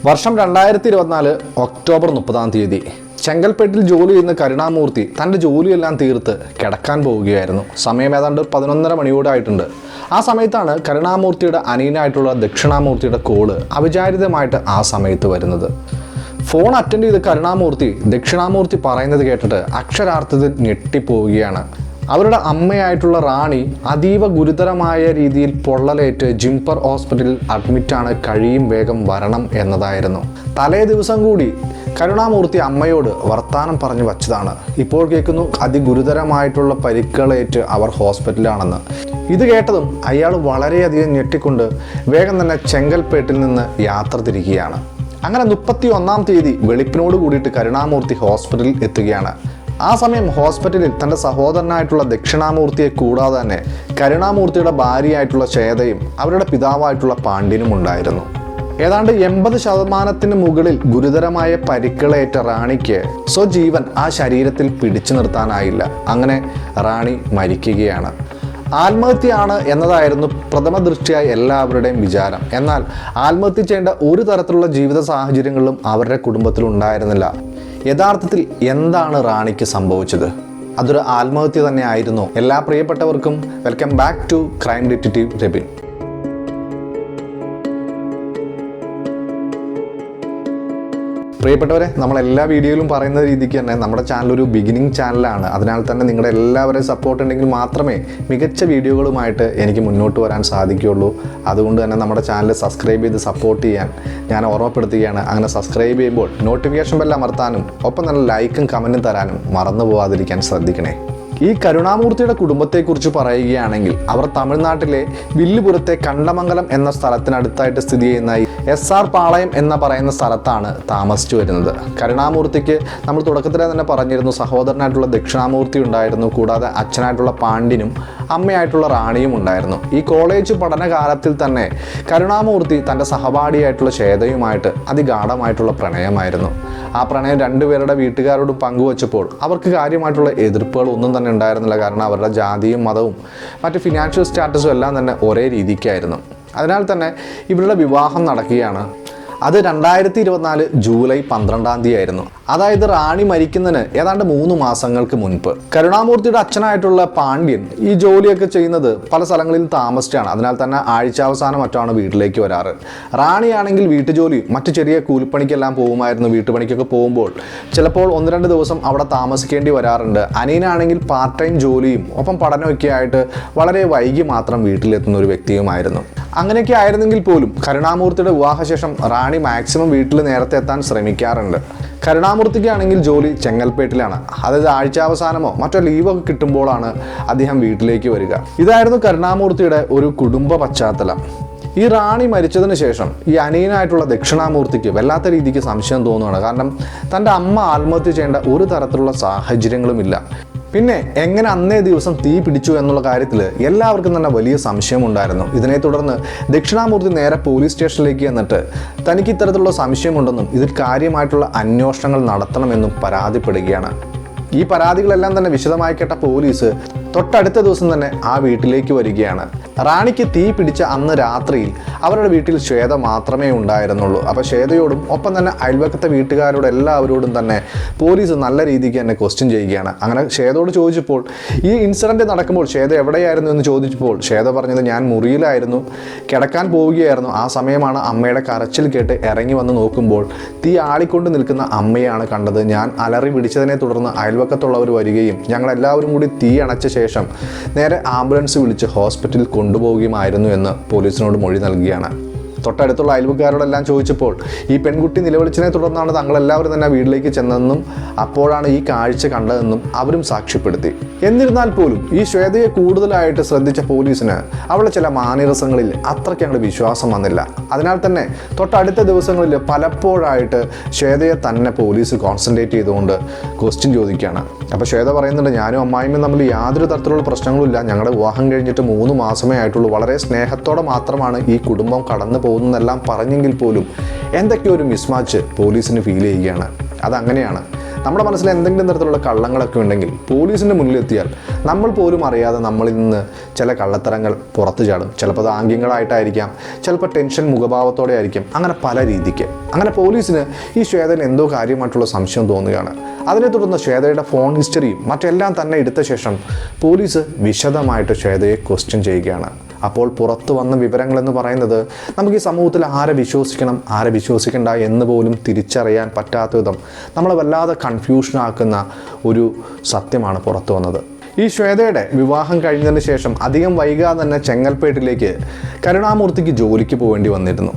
വർഷം 2024 ഒക്ടോബർ 30 ചെങ്കൽപ്പേട്ടിൽ ജോലി ചെയ്യുന്ന കരുണാമൂർത്തി തൻ്റെ ജോലിയെല്ലാം തീർത്ത് കിടക്കാൻ പോവുകയായിരുന്നു. സമയം ഏതാണ്ട് 11:30 മണിയോടായിട്ടുണ്ട്. ആ സമയത്താണ് കരുണാമൂർത്തിയുടെ അനിയനായിട്ടുള്ള ദക്ഷിണാമൂർത്തിയുടെ കോള് അവിചാരിതമായിട്ട് ആ സമയത്ത് വരുന്നത്. ഫോൺ അറ്റൻഡ് ചെയ്ത് കരുണാമൂർത്തി ദക്ഷിണാമൂർത്തി പറയുന്നത് കേട്ടിട്ട് അക്ഷരാർത്ഥത്തിൽ ഞെട്ടിപ്പോവുകയാണ്. അവരുടെ അമ്മയായിട്ടുള്ള റാണി അതീവ ഗുരുതരമായ രീതിയിൽ പൊള്ളലേറ്റ് ജിംപർ ഹോസ്പിറ്റലിൽ അഡ്മിറ്റാണ്, കഴിയും വേഗം വരണം എന്നതായിരുന്നു. തലേ ദിവസം കൂടി കരുണാമൂർത്തി അമ്മയോട് വർത്താനം പറഞ്ഞു വച്ചതാണ്. ഇപ്പോൾ കേൾക്കുന്നു അതിഗുരുതരമായിട്ടുള്ള പരിക്കുകളേറ്റ് അവർ ഹോസ്പിറ്റലിലാണെന്ന്. ഇത് കേട്ടതും അയാൾ വളരെയധികം ഞെട്ടിക്കൊണ്ട് വേഗം തന്നെ ചെങ്കൽപ്പേട്ടിൽ നിന്ന് യാത്ര തിരിക്കുകയാണ്. അങ്ങനെ 31-ാം തീയതി വെളുപ്പിനോട് കൂടിയിട്ട് കരുണാമൂർത്തി ഹോസ്പിറ്റലിൽ എത്തുകയാണ്. ആ സമയം ഹോസ്പിറ്റലിൽ തൻ്റെ സഹോദരനായിട്ടുള്ള ദക്ഷിണാമൂർത്തിയെ കൂടാതെ തന്നെ കരുണാമൂർത്തിയുടെ ഭാര്യയായിട്ടുള്ള ശ്വേതയും അവരുടെ പിതാവായിട്ടുള്ള പാണ്ഡ്യനും ഉണ്ടായിരുന്നു. ഏതാണ്ട് 80% മുകളിൽ ഗുരുതരമായ പരിക്കുകളേറ്റ റാണിക്ക് സ്വജീവൻ ആ ശരീരത്തിൽ പിടിച്ചു നിർത്താനായില്ല. അങ്ങനെ റാണി മരിക്കുകയാണ്. ആത്മഹത്യയാണ് എന്നതായിരുന്നു പ്രഥമ ദൃഷ്ടിയായ എല്ലാവരുടെയും വിചാരം. എന്നാൽ ആത്മഹത്യ ചെയ്യേണ്ട ഒരു തരത്തിലുള്ള ജീവിത സാഹചര്യങ്ങളിലും അവരുടെ കുടുംബത്തിൽ ഉണ്ടായിരുന്നില്ല. യഥാർത്ഥത്തിൽ എന്താണ് റാണിക്ക് സംഭവിച്ചത്? അതൊരു ആത്മഹത്യ തന്നെ ആയിരുന്നു. എല്ലാ പ്രിയപ്പെട്ടവർക്കും welcome back to crime detective Rabin. പ്രിയപ്പെട്ടവരെ, നമ്മളെല്ലാ വീഡിയോയിലും പറയുന്ന രീതിക്ക് തന്നെ നമ്മുടെ ചാനൽ ഒരു ബിഗിനിങ് ചാനലാണ്. അതിനാൽ തന്നെ നിങ്ങളുടെ എല്ലാവരുടെയും സപ്പോർട്ട് ഉണ്ടെങ്കിൽ മാത്രമേ മികച്ച വീഡിയോകളുമായിട്ട് എനിക്ക് മുന്നോട്ട് വരാൻ സാധിക്കുകയുള്ളൂ. അതുകൊണ്ട് തന്നെ നമ്മുടെ ചാനൽ സബ്സ്ക്രൈബ് ചെയ്ത് സപ്പോർട്ട് ചെയ്യാൻ ഞാൻ ഓർമ്മപ്പെടുത്തുകയാണ്. അങ്ങനെ സബ്സ്ക്രൈബ് ചെയ്യുമ്പോൾ നോട്ടിഫിക്കേഷൻ ബെൽ അമർത്താനും ഒപ്പം തന്നെ ലൈക്കും കമൻറ്റും തരാനും മറന്നു പോകാതിരിക്കാൻ ശ്രദ്ധിക്കണേ. ഈ കരുണാമൂർത്തിയുടെ കുടുംബത്തെക്കുറിച്ച് പറയുകയാണെങ്കിൽ അവർ തമിഴ്നാട്ടിലെ വില്ലുപുരത്തെ കണ്ടമംഗലം എന്ന സ്ഥലത്തിനടുത്തായിട്ട് സ്ഥിതി ചെയ്യുന്ന SR പാളയം എന്ന പറയുന്ന സ്ഥലത്താണ് താമസിച്ചു വരുന്നത്. കരുണാമൂർത്തിക്ക് നമ്മൾ തുടക്കത്തിലെ തന്നെ പറഞ്ഞിരുന്നു, സഹോദരനായിട്ടുള്ള ദക്ഷിണാമൂർത്തി ഉണ്ടായിരുന്നു, കൂടാതെ അച്ഛനായിട്ടുള്ള പാണ്ഡ്യനും അമ്മയായിട്ടുള്ള റാണിയും ഉണ്ടായിരുന്നു. ഈ കോളേജ് പഠനകാലത്തിൽ തന്നെ കരുണാമൂർത്തി തൻ്റെ സഹപാഠിയായിട്ടുള്ള ശ്വേതയുമായിട്ട് അതിഗാഠമായിട്ടുള്ള പ്രണയമായിരുന്നു. ആ പ്രണയം രണ്ടുപേരുടെ വീട്ടുകാരോട് പങ്കുവച്ചപ്പോൾ അവർക്ക് കാര്യമായിട്ടുള്ള എതിർപ്പുകൾ ഒന്നും തന്നെ ഉണ്ടായിരുന്നില്ല. കാരണം അവരുടെ ജാതിയും മതവും മറ്റ് ഫിനാൻഷ്യൽ സ്റ്റാറ്റസും എല്ലാം തന്നെ ഒരേ രീതിക്കായിരുന്നു. അതിനാൽ തന്നെ ഇവരുടെ വിവാഹം നടക്കുകയാണ്. അത് 2024 ജൂലൈ 12 ആയിരുന്നു. അതായത് റാണി മരിക്കുന്നതിന് ഏതാണ്ട് 3 മാസങ്ങൾക്ക് മുൻപ്. കരുണാമൂർത്തിയുടെ അച്ഛനായിട്ടുള്ള പാണ്ഡ്യൻ ഈ ജോലിയൊക്കെ ചെയ്യുന്നത് പല സ്ഥലങ്ങളിൽ താമസിച്ചാണ്. അതിനാൽ തന്നെ ആഴ്ചാവസാനം മറ്റാണ് വീട്ടിലേക്ക് വരാറ്. റാണിയാണെങ്കിൽ വീട്ടുജോലി മറ്റു ചെറിയ കൂലിപ്പണിക്കെല്ലാം പോകുമായിരുന്നു. വീട്ടുപണിക്കൊക്കെ പോകുമ്പോൾ ചിലപ്പോൾ 1-2 ദിവസം അവിടെ താമസിക്കേണ്ടി വരാറുണ്ട്. അനിയനാണെങ്കിൽ പാർട്ട് ടൈം ജോലിയും ഒപ്പം പഠനമൊക്കെ ആയിട്ട് വളരെ വൈകി മാത്രം വീട്ടിലെത്തുന്ന ഒരു വ്യക്തിയുമായിരുന്നു. അങ്ങനെയൊക്കെ ആയിരുന്നെങ്കിൽ പോലും കരുണാമൂർത്തിയുടെ വിവാഹശേഷം റാണി മാക്സിമം വീട്ടിൽ നേരത്തെ എത്താൻ ശ്രമിക്കാറുണ്ട്. കരുണാമൂർത്തിക്കാണെങ്കിൽ ജോലി ചെങ്കൽപ്പേട്ടിലാണ്. അതായത് ആഴ്ചാവസാനമോ മറ്റോ ലീവൊക്കെ കിട്ടുമ്പോഴാണ് അദ്ദേഹം വീട്ടിലേക്ക് വരിക. ഇതായിരുന്നു കരുണാമൂർത്തിയുടെ ഒരു കുടുംബ പശ്ചാത്തലം. ഈ റാണി മരിച്ചതിന് ശേഷം ഈ അനിയനായിട്ടുള്ള ദക്ഷിണാമൂർത്തിക്ക് വല്ലാത്ത രീതിക്ക് സംശയം തോന്നുകയാണ്. കാരണം തൻ്റെ അമ്മ ആത്മഹത്യ ചെയ്യേണ്ട ഒരു തരത്തിലുള്ള സാഹചര്യങ്ങളുമില്ല. പിന്നെ എങ്ങനെ അന്നേ ദിവസം തീ പിടിച്ചു എന്നുള്ള കാര്യത്തിൽ എല്ലാവർക്കും തന്നെ വലിയ സംശയമുണ്ടായിരുന്നു. ഇതിനെ തുടർന്ന് ദക്ഷിണാമൂർത്തി നേരെ പോലീസ് സ്റ്റേഷനിലേക്ക് എന്നിട്ട് തനിക്ക് ഇത്തരത്തിലുള്ള സംശയമുണ്ടെന്നും ഇതിൽ കാര്യമായിട്ടുള്ള അന്വേഷണങ്ങൾ നടത്തണമെന്നും പരാതിപ്പെടുകയാണ്. ഈ പരാതികളെല്ലാം തന്നെ വിശദമായി കേട്ട പോലീസ് തൊട്ടടുത്ത ദിവസം തന്നെ ആ വീട്ടിലേക്ക് വരികയാണ്. റാണിക്ക് തീ പിടിച്ച അന്ന് രാത്രിയിൽ അവരുടെ വീട്ടിൽ ശ്വേത മാത്രമേ ഉണ്ടായിരുന്നുള്ളൂ. അപ്പോൾ ശ്വേതയോടും ഒപ്പം തന്നെ അയൽവക്കത്തെ വീട്ടുകാരോട് എല്ലാവരോടും തന്നെ പോലീസ് നല്ല രീതിക്ക് തന്നെ ക്വസ്റ്റ്യൻ ചെയ്യുകയാണ്. അങ്ങനെ ശ്വേതയോട് ചോദിച്ചപ്പോൾ ഈ ഇൻസിഡൻറ്റ് നടക്കുമ്പോൾ ശ്വേത എവിടെയായിരുന്നു എന്ന് ചോദിച്ചപ്പോൾ ശ്വേത പറഞ്ഞത്, ഞാൻ മുറിയിലായിരുന്നു, കിടക്കാൻ പോവുകയായിരുന്നു. ആ സമയമാണ് അമ്മയുടെ കരച്ചിൽ കേട്ട് ഇറങ്ങി വന്ന് നോക്കുമ്പോൾ തീ ആളിക്കൊണ്ട് നിൽക്കുന്ന അമ്മയാണ് കണ്ടത്. ഞാൻ അലറി പിടിച്ചതിനെ തുടർന്ന് അയൽവക്കത്തുള്ളവർ വരികയും ഞങ്ങളെല്ലാവരും കൂടി തീ അണച്ച ശേഷം നേരെ ആംബുലൻസ് വിളിച്ച് ഹോസ്പിറ്റലിൽ കൊണ്ടുപോവുകയുമായിരുന്നു എന്ന് പോലീസിനോട് മൊഴി നൽകുകയാണ്. തൊട്ടടുത്തുള്ള അയൽവക്കാരോടെല്ലാം ചോദിച്ചപ്പോൾ ഈ പെൺകുട്ടി നിലവിളിച്ചതിനെ തുടർന്നാണ് തങ്ങളെല്ലാവരും തന്നെ വീട്ടിലേക്ക് ചെന്നതെന്നും അപ്പോഴാണ് ഈ കാഴ്ച കണ്ടതെന്നും അവരും സാക്ഷ്യപ്പെടുത്തി. എന്നിരുന്നാൽ പോലും ഈ ശ്വേതയെ കൂടുതലായിട്ട് ശ്രദ്ധിച്ച പോലീസിന് അവളെ ചില മാനറിസങ്ങളിൽ അത്രയ്ക്ക് അങ്ങോട്ട് വിശ്വാസം വന്നില്ല. അതിനാൽ തന്നെ തൊട്ടടുത്ത ദിവസങ്ങളിൽ പലപ്പോഴായിട്ട് ശ്വേതയെ തന്നെ പോലീസ് കോൺസെൻട്രേറ്റ് ചെയ്തുകൊണ്ട് ക്വസ്റ്റ്യൻ ചോദിക്കുകയാണ്. അപ്പോൾ ശ്വേത പറയുന്നുണ്ട്, ഞാനും അമ്മായിയും തമ്മിൽ യാതൊരു തരത്തിലുള്ള പ്രശ്നങ്ങളുമില്ല, ഞങ്ങളുടെ വിവാഹം കഴിഞ്ഞിട്ട് 3 മാസമേ ആയിട്ടുള്ളൂ, വളരെ സ്നേഹത്തോടെ മാത്രമാണ് ഈ കുടുംബം കടന്നു പോകുന്നതെല്ലാം പറഞ്ഞെങ്കിൽ പോലും എന്തൊക്കെയോ ഒരു മിസ്മാച്ച് പോലീസിന് ഫീൽ ചെയ്യുകയാണ്. അതങ്ങനെയാണ്. നമ്മുടെ മനസ്സിൽ എന്തെങ്കിലും തരത്തിലുള്ള കള്ളങ്ങളൊക്കെ ഉണ്ടെങ്കിൽ പോലീസിൻ്റെ മുന്നിലെത്തിയാൽ നമ്മൾ പോലും അറിയാതെ നമ്മളിൽ നിന്ന് ചില കള്ളത്തരങ്ങൾ പുറത്തു ചാടും. ചിലപ്പോൾ അത് ആംഗ്യങ്ങളായിട്ടായിരിക്കാം, ചിലപ്പോൾ ടെൻഷൻ മുഖഭാവത്തോടെ ആയിരിക്കും, അങ്ങനെ പല രീതിക്ക്. അങ്ങനെ പോലീസിന് ഈ ശ്വേതന് എന്തോ കാര്യമായിട്ടുള്ള സംശയം തോന്നുകയാണ്. അതിനെ തുടർന്ന് ശ്വേതയുടെ ഫോൺ ഹിസ്റ്ററിയും മറ്റെല്ലാം തന്നെ എടുത്ത ശേഷം പോലീസ് വിശദമായിട്ട് ശ്വേതയെ ക്വസ്റ്റ്യൻ ചെയ്യുകയാണ്. അപ്പോൾ പുറത്തു വന്ന വിവരങ്ങളെന്ന് പറയുന്നത് നമുക്ക് ഈ സമൂഹത്തിൽ ആരെ വിശ്വസിക്കണം ആരെ വിശ്വസിക്കണ്ട എന്ന് പോലും തിരിച്ചറിയാൻ പറ്റാത്ത വിധം നമ്മളെ വല്ലാതെ കൺഫ്യൂഷനാക്കുന്ന ഒരു സത്യമാണ് പുറത്തു വന്നത്. ഈ ശ്വേതയുടെ വിവാഹം കഴിഞ്ഞതിന് ശേഷം അധികം വൈകാതെ തന്നെ ചെങ്ങൽപ്പേട്ടിലേക്ക് കരുണാമൂർത്തിക്ക് ജോലിക്ക് പോകേണ്ടി വന്നിരുന്നു.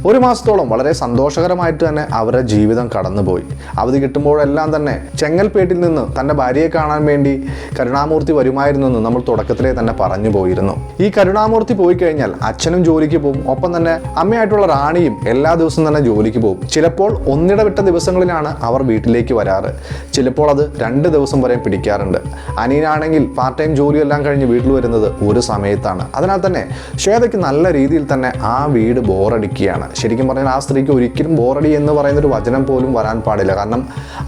ഒരു മാസത്തോളം വളരെ സന്തോഷകരമായിട്ട് തന്നെ അവരുടെ ജീവിതം കടന്നുപോയി. അവധി കിട്ടുമ്പോഴെല്ലാം തന്നെ ചെങ്ങൽപ്പേട്ടിൽ നിന്ന് തൻ്റെ ഭാര്യയെ കാണാൻ വേണ്ടി കരുണാമൂർത്തി വരുമായിരുന്നു എന്ന് നമ്മൾ തുടക്കത്തിലേ തന്നെ പറഞ്ഞു പോയിരുന്നു. ഈ കരുണാമൂർത്തി പോയി കഴിഞ്ഞാൽ അച്ഛനും ജോലിക്ക് പോകും, ഒപ്പം തന്നെ അമ്മയായിട്ടുള്ള റാണിയും എല്ലാ ദിവസവും തന്നെ ജോലിക്ക് പോകും. ചിലപ്പോൾ ഒന്നിടവിട്ട ദിവസങ്ങളിലാണ് അവർ വീട്ടിലേക്ക് വരാറ്, ചിലപ്പോൾ അത് 2 ദിവസം വരെ പിടിക്കാറുണ്ട്. അനിയനാണെങ്കിൽ പാർട്ട് ടൈം ജോലിയെല്ലാം കഴിഞ്ഞ് വീട്ടിൽ വരുന്നത് ഒരു സമയത്താണ്. അതിനാൽ തന്നെ ശ്വേതയ്ക്ക് നല്ല രീതിയിൽ തന്നെ ആ വീട് ബോറടിക്കുകയാണ്. ശരിക്കും പറഞ്ഞാൽ ആ സ്ത്രീക്ക് ഒരിക്കലും ബോറടി എന്ന് പറയുന്നൊരു വചനം പോലും വരാൻ പാടില്ല. കാരണം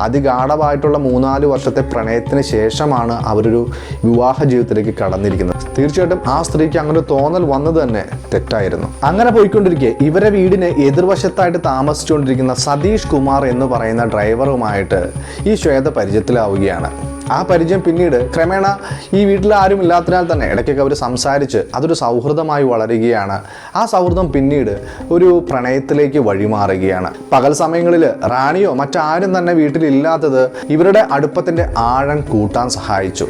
അതിഗാഢമായിട്ടുള്ള 3-4 വർഷത്തെ പ്രണയത്തിന് ശേഷമാണ് അവരൊരു വിവാഹ ജീവിതത്തിലേക്ക് കടന്നിരിക്കുന്നത്. തീർച്ചയായിട്ടും ആ സ്ത്രീക്ക് അങ്ങനെ ഒരു തോന്നൽ വന്നത് തന്നെ തെറ്റായിരുന്നു. അങ്ങനെ പോയിക്കൊണ്ടിരിക്കെ ഇവരെ വീടിന് എതിർവശത്തായിട്ട് താമസിച്ചുകൊണ്ടിരിക്കുന്ന സതീഷ് കുമാർ എന്ന് പറയുന്ന ഡ്രൈവറുമായിട്ട് ഈ ശ്വേത പരിചയത്തിലാവുകയാണ്. ആ പരിചയം പിന്നീട് ക്രമേണ ഈ വീട്ടിൽ ആരും ഇല്ലാത്തതിനാൽ തന്നെ ഇടയ്ക്കൊക്കെ അവർ സംസാരിച്ച് അതൊരു സൗഹൃദമായി വളരുകയാണ്. ആ സൗഹൃദം പിന്നീട് ഒരു പ്രണയത്തിലേക്ക് വഴിമാറുകയാണ്. പകൽ സമയങ്ങളിൽ റാണിയോ മറ്റാരും തന്നെ വീട്ടിലില്ലാത്തത് ഇവരുടെ അടുപ്പത്തിൻ്റെ ആഴം കൂട്ടാൻ സഹായിച്ചു.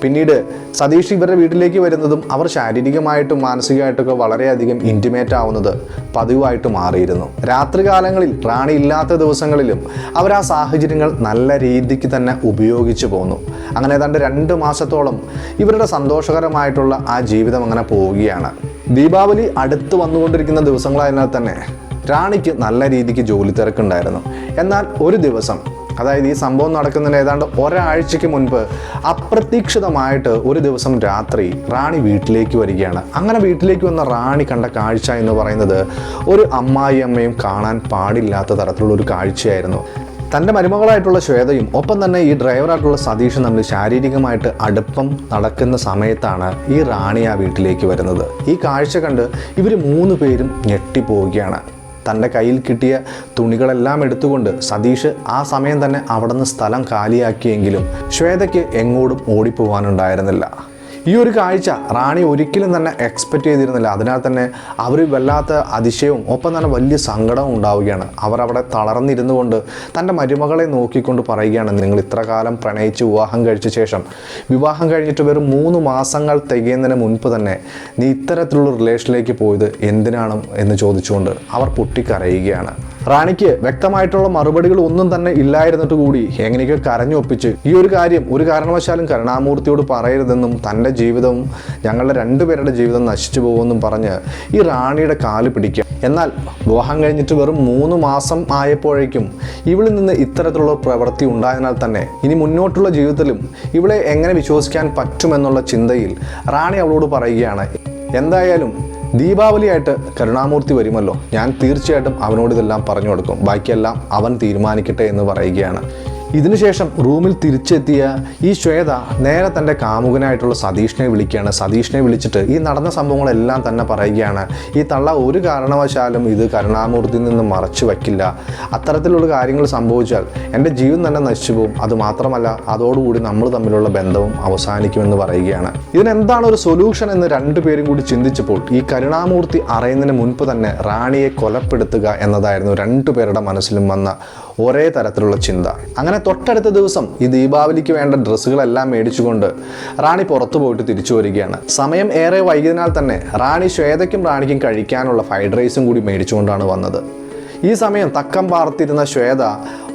പിന്നീട് സതീഷ് ഇവരുടെ വീട്ടിലേക്ക് വരുന്നതും അവർ ശാരീരികമായിട്ടും മാനസികമായിട്ടൊക്കെ വളരെയധികം ഇൻറ്റിമേറ്റ് ആവുന്നത് പതിവായിട്ട് മാറിയിരുന്നു. രാത്രികാലങ്ങളിൽ റാണി ഇല്ലാത്ത ദിവസങ്ങളിലും അവർ ആ സാഹചര്യങ്ങൾ നല്ല രീതിക്ക് തന്നെ ഉപയോഗിച്ചു പോന്നു. അങ്ങനെ ഏതാണ്ട് 2 മാസത്തോളം ഇവരുടെ സന്തോഷകരമായിട്ടുള്ള ആ ജീവിതം അങ്ങനെ പോവുകയാണ്. ദീപാവലി അടുത്ത് വന്നുകൊണ്ടിരിക്കുന്ന ദിവസങ്ങളായതിനാൽ തന്നെ റാണിക്ക് നല്ല രീതിക്ക് ജോലി തിരക്കുണ്ടായിരുന്നു. എന്നാൽ ഒരു ദിവസം, അതായത് ഈ സംഭവം നടക്കുന്നതിന് ഏതാണ്ട് ഒരാഴ്ചയ്ക്ക് മുൻപ് അപ്രതീക്ഷിതമായിട്ട് ഒരു ദിവസം രാത്രി റാണി വീട്ടിലേക്ക് വരികയാണ്. അങ്ങനെ വീട്ടിലേക്ക് വന്ന റാണി കണ്ട കാഴ്ച എന്ന് പറയുന്നത് ഒരു അമ്മായിയമ്മയും കാണാൻ പാടില്ലാത്ത തരത്തിലുള്ള ഒരു കാഴ്ചയായിരുന്നു. തൻ്റെ മരുമകളായിട്ടുള്ള ശ്വേതയും ഒപ്പം തന്നെ ഈ ഡ്രൈവറായിട്ടുള്ള സതീഷും തമ്മിൽ ശാരീരികമായിട്ട് അടുപ്പം നടക്കുന്ന സമയത്താണ് ഈ റാണി ആ വീട്ടിലേക്ക് വരുന്നത്. ഈ കാഴ്ച കണ്ട് ഇവർ 3 പേരും ഞെട്ടിപ്പോവുകയാണ്. തൻ്റെ കയ്യിൽ കിട്ടിയ തുണികളെല്ലാം എടുത്തുകൊണ്ട് സതീഷ് ആ സമയം തന്നെ അവിടെ നിന്ന് സ്ഥലം കാലിയാക്കിയെങ്കിലും ശ്വേതയ്ക്ക് എങ്ങോട്ടും ഓടിപ്പോകാനുണ്ടായിരുന്നില്ല. ഈ ഒരു കാഴ്ച റാണി ഒരിക്കലും തന്നെ എക്സ്പെക്റ്റ് ചെയ്തിരുന്നില്ല. അതിനാൽ തന്നെ അവർ വല്ലാത്ത അതിശയവും ഒപ്പം തന്നെ വലിയ സങ്കടവും ഉണ്ടാവുകയാണ്. അവർ അവിടെ തളർന്നിരുന്നു കൊണ്ട് തൻ്റെ മരുമകളെ നോക്കിക്കൊണ്ട് പറയുകയാണ്, നിങ്ങൾ ഇത്ര കാലം പ്രണയിച്ച് വിവാഹം കഴിച്ച ശേഷം വിവാഹം കഴിഞ്ഞിട്ട് വെറും 3 മാസങ്ങൾ തികയുന്നതിന് മുൻപ് തന്നെ നീ ഇത്തരത്തിലുള്ള റിലേഷനിലേക്ക് പോയത് എന്തിനാണ് എന്ന് ചോദിച്ചുകൊണ്ട് അവർ പൊട്ടിക്കരയുകയാണ്. റാണിക്ക് വ്യക്തമായിട്ടുള്ള മറുപടികൾ ഒന്നും തന്നെ ഇല്ലായിരുന്നിട്ട് കൂടി എങ്ങനെയൊക്കെ കരഞ്ഞൊപ്പിച്ച് ഈ ഒരു കാര്യം ഒരു കാരണവശാലും കരുണാമൂർത്തിയോട് പറയരുതെന്നും തൻ്റെ ജീവിതവും ഞങ്ങളുടെ 2 പേരുടെ ജീവിതം നശിച്ചു പോകുമെന്നും പറഞ്ഞ് ഈ റാണിയുടെ കാല് പിടിക്കുക. എന്നാൽ വിവാഹം കഴിഞ്ഞിട്ട് വെറും 3 മാസം ആയപ്പോഴേക്കും ഇവളിൽ നിന്ന് ഇത്തരത്തിലുള്ള പ്രവൃത്തി ഉണ്ടായതിനാൽ തന്നെ ഇനി മുന്നോട്ടുള്ള ജീവിതത്തിലും ഇവളെ എങ്ങനെ വിശ്വസിക്കാൻ പറ്റുമെന്നുള്ള ചിന്തയിൽ റാണി അവളോട് പറയുകയാണ്, എന്തായാലും ദീപാവലിയായിട്ട് കരുണാമൂർത്തി വരുമല്ലോ, ഞാൻ തീർച്ചയായിട്ടും അവനോട് ഇതെല്ലാം പറഞ്ഞു കൊടുക്കും, ബാക്കിയെല്ലാം അവൻ തീരുമാനിക്കട്ടെ എന്ന് പറയുകയാണ്. ഇതിനുശേഷം റൂമിൽ തിരിച്ചെത്തിയ ഈ ശ്വേത നേരെ തൻ്റെ കാമുകനായിട്ടുള്ള സതീഷിനെ വിളിക്കുകയാണ്. സതീഷിനെ വിളിച്ചിട്ട് ഈ നടന്ന സംഭവങ്ങളെല്ലാം തന്നെ പറയുകയാണ്. ഈ തള്ള ഒരു കാരണവശാലും ഇത് കരുണാമൂർത്തിയിൽ നിന്ന് മറച്ചു വയ്ക്കില്ല. അത്തരത്തിലുള്ള കാര്യങ്ങൾ സംഭവിച്ചാൽ എൻ്റെ ജീവൻ തന്നെ നശിച്ചു പോകും. അതുമാത്രമല്ല അതോടുകൂടി നമ്മൾ തമ്മിലുള്ള ബന്ധവും അവസാനിക്കുമെന്ന് പറയുകയാണ്. ഇതിനെന്താണ് ഒരു സൊല്യൂഷൻ എന്ന് 2 പേരും കൂടി ചിന്തിച്ചപ്പോൾ ഈ കരുണാമൂർത്തി അറിയുന്നതിന് മുൻപ് തന്നെ റാണിയെ കൊലപ്പെടുത്തുക എന്നതായിരുന്നു 2 പേരുടെ മനസ്സിലും വന്ന ഒരേ തരത്തിലുള്ള ചിന്ത. അങ്ങനെ തൊട്ടടുത്ത ദിവസം ഈ ദീപാവലിക്ക് വേണ്ട ഡ്രസ്സുകളെല്ലാം മേടിച്ചുകൊണ്ട് റാണി പുറത്തു പോയിട്ട് തിരിച്ചു വരികയാണ്. സമയം ഏറെ വൈകിയതിനാൽ തന്നെ റാണി ശ്വേതയ്ക്കും റാണിക്കും കഴിക്കാനുള്ള ഫ്രൈഡ് റൈസും കൂടി മേടിച്ചുകൊണ്ടാണ് വന്നത്. ഈ സമയം തക്കം പാർത്തിരുന്ന ശ്വേത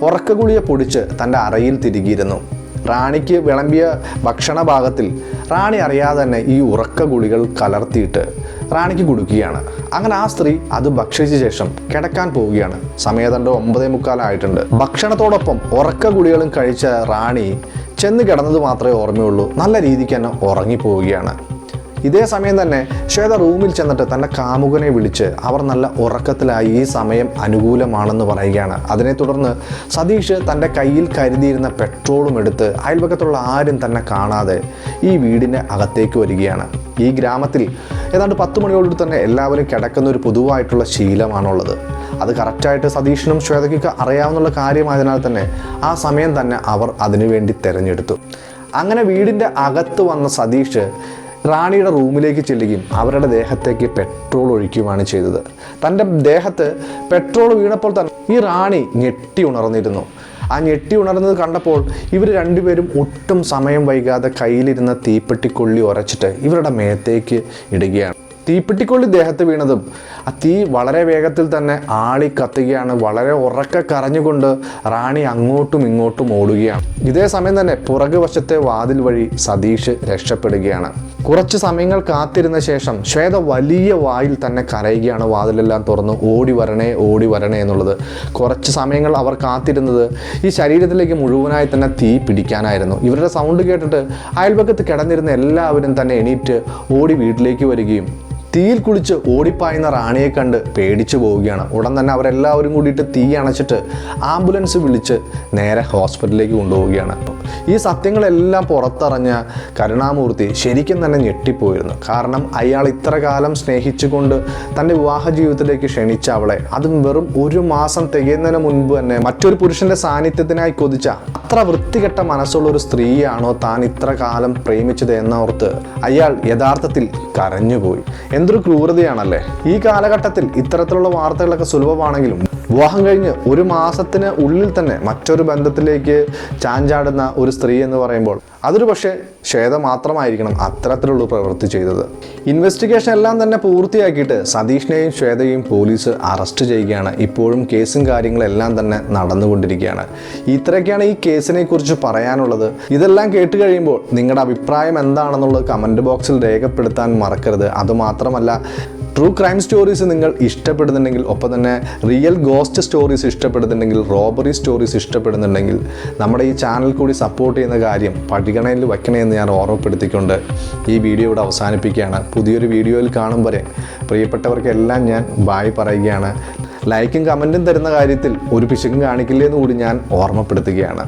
ഉറക്കഗുളിക പൊടിച്ച് തൻ്റെ അറയിൽ തിരികിയിരുന്നു. റാണിക്ക് വിളമ്പിയ ഭക്ഷണ ഭാഗത്തിൽ റാണി അറിയാതെ തന്നെ ഈ ഉറക്ക ഗുളികൾ കലർത്തിയിട്ട് റാണിക്ക് കൊടുക്കുകയാണ്. അങ്ങനെ ആ സ്ത്രീ അത് ഭക്ഷിച്ച ശേഷം കിടക്കാൻ പോവുകയാണ്. സമയത്തണ്ട് 9:45 ആയിട്ടുണ്ട്. ഭക്ഷണത്തോടൊപ്പം ഉറക്ക ഗുളികളും കഴിച്ച റാണി ചെന്ന് കിടന്നത് മാത്രമേ ഓർമ്മയുള്ളൂ. നല്ല രീതിക്ക് തന്നെ ഉറങ്ങിപ്പോവുകയാണ്. ഇതേ സമയം തന്നെ ശ്വേത റൂമിൽ ചെന്നിട്ട് തൻ്റെ കാമുകനെ വിളിച്ച് അവർ നല്ല ഉറക്കത്തിലായി ഈ സമയം അനുകൂലമാണെന്ന് പറയുകയാണ്. അതിനെ തുടർന്ന് സതീഷ് തൻ്റെ കയ്യിൽ കരുതിയിരുന്ന പെട്രോളും എടുത്ത് അയൽപക്കത്തുള്ള ആരും തന്നെ കാണാതെ ഈ വീടിൻ്റെ അകത്തേക്ക് വരികയാണ്. ഈ ഗ്രാമത്തിൽ ഏതാണ്ട് 10 മണിയോട് തന്നെ എല്ലാവരും കിടക്കുന്ന ഒരു പൊതുവായിട്ടുള്ള ശീലമാണുള്ളത്. അത് കറക്റ്റായിട്ട് സതീഷിനും ശ്വേതയ്ക്കൊക്കെ അറിയാവുന്ന കാര്യമായതിനാൽ തന്നെ ആ സമയം തന്നെ അവർ അതിനുവേണ്ടി തിരഞ്ഞെടുത്തു. അങ്ങനെ വീടിൻ്റെ അകത്ത് വന്ന സതീഷ് റാണിയുടെ റൂമിലേക്ക് ചെല്ലുകയും അവരുടെ ദേഹത്തേക്ക് പെട്രോൾ ഒഴിക്കുകയാണ് ചെയ്തത്. തൻ്റെ ദേഹത്ത് പെട്രോൾ വീണപ്പോൾ തന്നെ ഈ റാണി ഞെട്ടി ഉണർന്നിരുന്നു. ആ ഞെട്ടി ഉണർന്നത് കണ്ടപ്പോൾ ഇവർ രണ്ടുപേരും ഒട്ടും സമയം വൈകാതെ കയ്യിലിരുന്ന തീപ്പെട്ടിക്കൊള്ളി ഉരച്ചിട്ട് ഇവരുടെ മേത്തേക്ക് ഇടുകയാണ്. തീപ്പെട്ടിക്കൊള്ളി ദേഹത്ത് വീണതും ആ തീ വളരെ വേഗത്തിൽ തന്നെ ആളി കത്തുകയാണ്. വളരെ ഉറക്കെ കരഞ്ഞുകൊണ്ട് റാണി അങ്ങോട്ടും ഇങ്ങോട്ടും ഓടുകയാണ്. ഇതേ സമയം തന്നെ പുറകു വശത്തെ വാതിൽ വഴി സതീഷ് രക്ഷപ്പെടുകയാണ്. കുറച്ച് സമയങ്ങൾ കാത്തിരുന്ന ശേഷം ശ്വേത വലിയ വായിൽ തന്നെ കരയുകയാണ്. വാതിലെല്ലാം തുറന്ന് ഓടി വരണേ എന്നുള്ളത്. കുറച്ച് സമയങ്ങൾ അവർ കാത്തിരുന്നത് ഈ ശരീരത്തിലേക്ക് മുഴുവനായി തന്നെ തീ പിടിക്കാനായിരുന്നു. ഇവരുടെ സൗണ്ട് കേട്ടിട്ട് അയൽപക്കത്ത് കിടന്നിരുന്ന എല്ലാവരും തന്നെ എണീറ്റ് ഓടി വീട്ടിലേക്ക് വരികയും തീയിൽ കുളിച്ച് ഓടിപ്പായുന്ന റാണിയെ കണ്ട് പേടിച്ചു പോവുകയാണ്. ഉടൻ തന്നെ അവരെല്ലാവരും കൂടിയിട്ട് തീ അണച്ചിട്ട് ആംബുലൻസ് വിളിച്ച് നേരെ ഹോസ്പിറ്റലിലേക്ക് കൊണ്ടുപോവുകയാണ്. ഈ സത്യങ്ങളെല്ലാം പുറത്തറിഞ്ഞ കരുണാമൂർത്തി ശരിക്കും തന്നെ ഞെട്ടിപ്പോയിരുന്നു. കാരണം അയാൾ ഇത്ര കാലം സ്നേഹിച്ചുകൊണ്ട് തൻ്റെ വിവാഹ ജീവിതത്തിലേക്ക് ക്ഷണിച്ച അവളെ അതും വെറും 1 മാസം തികയുന്നതിന് മുൻപ് തന്നെ മറ്റൊരു പുരുഷൻ്റെ സാന്നിധ്യത്തിനായി കൊതിച്ച അത്ര വൃത്തികെട്ട മനസ്സുള്ള ഒരു സ്ത്രീയാണോ താൻ ഇത്ര കാലം പ്രേമിച്ചത് എന്നോർത്ത് അയാൾ യഥാർത്ഥത്തിൽ കരഞ്ഞുപോയി. എന്തൊരു ക്രൂരതയാണല്ലേ. ഈ കാലഘട്ടത്തിൽ ഇത്തരത്തിലുള്ള വാർത്തകളൊക്കെ സുലഭമാണെങ്കിലും വിവാഹം കഴിഞ്ഞ് 1 മാസത്തിന് ഉള്ളിൽ തന്നെ മറ്റൊരു ബന്ധത്തിലേക്ക് ചാഞ്ചാടുന്ന ഒരു സ്ത്രീ എന്ന് പറയുമ്പോൾ അതൊരു പക്ഷേ ശ്വേത മാത്രമായിരിക്കണം അത്തരത്തിലുള്ള പ്രവൃത്തി ചെയ്തത്. ഇൻവെസ്റ്റിഗേഷൻ എല്ലാം തന്നെ പൂർത്തിയാക്കിയിട്ട് സതീഷിനെയും ശ്വേതയെയും പോലീസ് അറസ്റ്റ് ചെയ്യുകയാണ്. ഇപ്പോഴും കേസും കാര്യങ്ങളെല്ലാം തന്നെ നടന്നുകൊണ്ടിരിക്കുകയാണ്. ഇത്രയൊക്കെയാണ് ഈ കേസിനെ കുറിച്ച് പറയാനുള്ളത്. ഇതെല്ലാം കേട്ട് കഴിയുമ്പോൾ നിങ്ങളുടെ അഭിപ്രായം എന്താണെന്നുള്ളത് കമൻറ്റ് ബോക്സിൽ രേഖപ്പെടുത്താൻ മറക്കരുത്. അതുമാത്രമല്ല ട്രൂ ക്രൈം സ്റ്റോറീസ് നിങ്ങൾ ഇഷ്ടപ്പെടുന്നുണ്ടെങ്കിൽ, ഒപ്പം തന്നെ റിയൽ ഗോസ്റ്റ് സ്റ്റോറീസ് ഇഷ്ടപ്പെടുന്നുണ്ടെങ്കിൽ, റോബറി സ്റ്റോറീസ് ഇഷ്ടപ്പെടുന്നുണ്ടെങ്കിൽ നമ്മുടെ ഈ ചാനൽ കൂടി സപ്പോർട്ട് ചെയ്യുന്ന കാര്യം പരിഗണനയിൽ വയ്ക്കണേ എന്ന് ഞാൻ ഓർമ്മപ്പെടുത്തിക്കൊണ്ട് ഈ വീഡിയോ ഇവിടെ അവസാനിപ്പിക്കുകയാണ്. പുതിയൊരു വീഡിയോയിൽ കാണും വരെ പ്രിയപ്പെട്ടവർക്കെല്ലാം ഞാൻ ബായ് പറയുകയാണ്. ലൈക്കും കമൻറ്റും തരുന്ന കാര്യത്തിൽ ഒരു പിശകും കാണിക്കില്ലേ എന്ന് കൂടി ഞാൻ ഓർമ്മപ്പെടുത്തുകയാണ്.